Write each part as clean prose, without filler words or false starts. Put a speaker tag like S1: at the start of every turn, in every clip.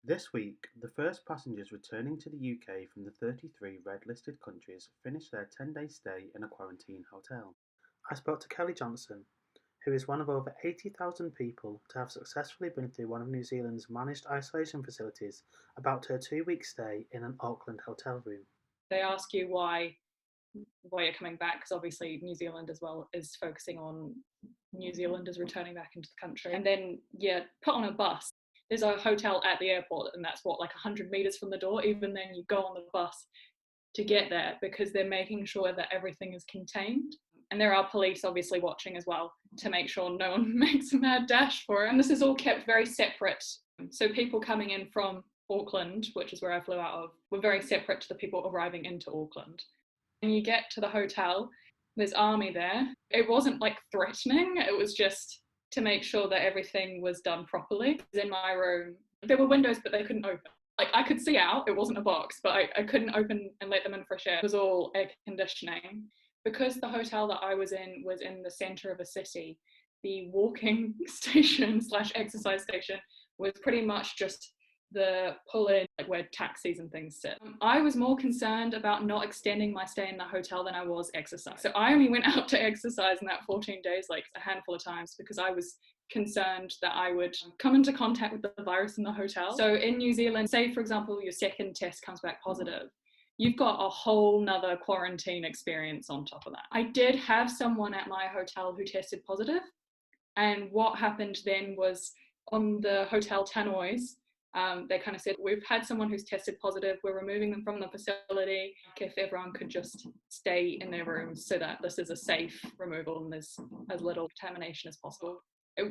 S1: This week, the first passengers returning to the UK from the 33 red-listed countries finished their 10-day stay in a quarantine hotel. I spoke to Kelly Johnson, who is one of over 80,000 people to have successfully been through one of New Zealand's managed isolation facilities, about her 2-week stay in an Auckland hotel room.
S2: They ask you why you're coming back, because obviously New Zealand as well is focusing on New Zealanders returning back into the country, and then you're put on a bus. There's a hotel at the airport, and that's what, like 100 meters from the door. Even then, you go on the bus to get there because they're making sure that everything is contained. And there are police obviously watching as well to make sure no one makes a mad dash for it. And this is all kept very separate. So people coming in from Auckland, which is where I flew out of, were very separate to the people arriving into Auckland. And you get to the hotel, there's army there. It wasn't like threatening, it was just to make sure that everything was done properly. In my room, there were windows, but they couldn't open. Like I could see out, it wasn't a box, but I couldn't open and let them in fresh air. It was all air conditioning. Because the hotel that I was in the center of a city, the walking station slash exercise station was pretty much just the pull in, like where taxis and things sit. I was more concerned about not extending my stay in the hotel than I was exercise. So I only went out to exercise in that 14 days, like a handful of times, because I was concerned that I would come into contact with the virus in the hotel. So in New Zealand, say for example, your second test comes back positive, you've got a whole nother quarantine experience on top of that. I did have someone at my hotel who tested positive, and what happened then was on the Hotel Tannoys, they kind of said, we've had someone who's tested positive, we're removing them from the facility. If everyone could just stay in their rooms so that this is a safe removal and there's as little contamination as possible.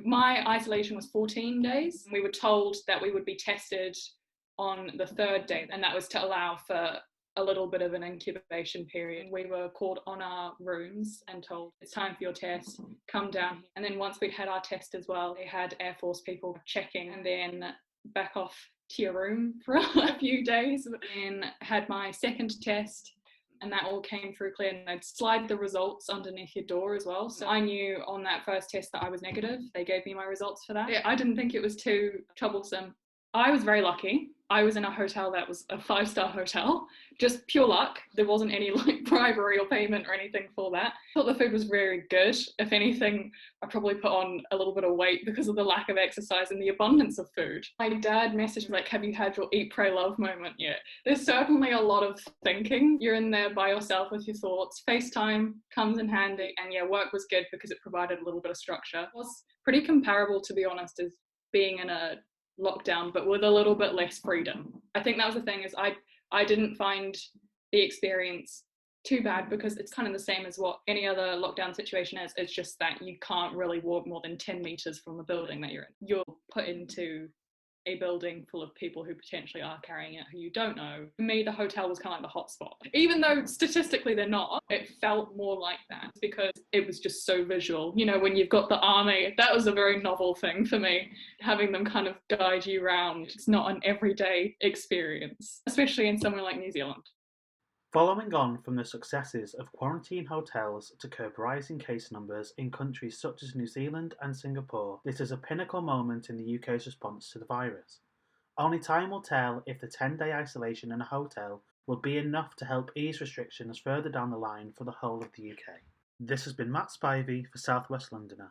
S2: My isolation was 14 days. We were told that we would be tested on the third day, and that was to allow for a little bit of an incubation period. We were called on our rooms and told, it's time for your test, come down. And then once we'd had our test as well, they had Air Force people checking, and then back off to your room for a few days. And had my second test, and that all came through clear, and they'd slide the results underneath your door as well. So I knew on that first test that I was negative. They gave me my results for that. I didn't think it was too troublesome. I was very lucky. I was in a hotel that was a 5-star hotel, just pure luck. There wasn't any like bribery or payment or anything for that. I thought the food was very good. If anything, I probably put on a little bit of weight because of the lack of exercise and the abundance of food. My dad messaged me like, have you had your eat, pray, love moment yet? There's certainly a lot of thinking. You're in there by yourself with your thoughts. FaceTime comes in handy, and yeah, work was good because it provided a little bit of structure. It was pretty comparable, to be honest, as being in a lockdown, but with a little bit less freedom. I think that was the thing, is I didn't find the experience too bad because it's kind of the same as what any other lockdown situation is. It's just that you can't really walk more than 10 meters from the building that you're in. You're put into a building full of people who potentially are carrying it, who you don't know. For me, the hotel was kind of like the hotspot. Even though statistically they're not, it felt more like that because it was just so visual. You know, when you've got the army, that was a very novel thing for me, having them kind of guide you around. It's not an everyday experience, especially in somewhere like New Zealand.
S1: Following on from the successes of quarantine hotels to curb rising case numbers in countries such as New Zealand and Singapore, this is a pinnacle moment in the UK's response to the virus. Only time will tell if the 10-day isolation in a hotel will be enough to help ease restrictions further down the line for the whole of the UK. This has been Matt Spivey for South West Londoner.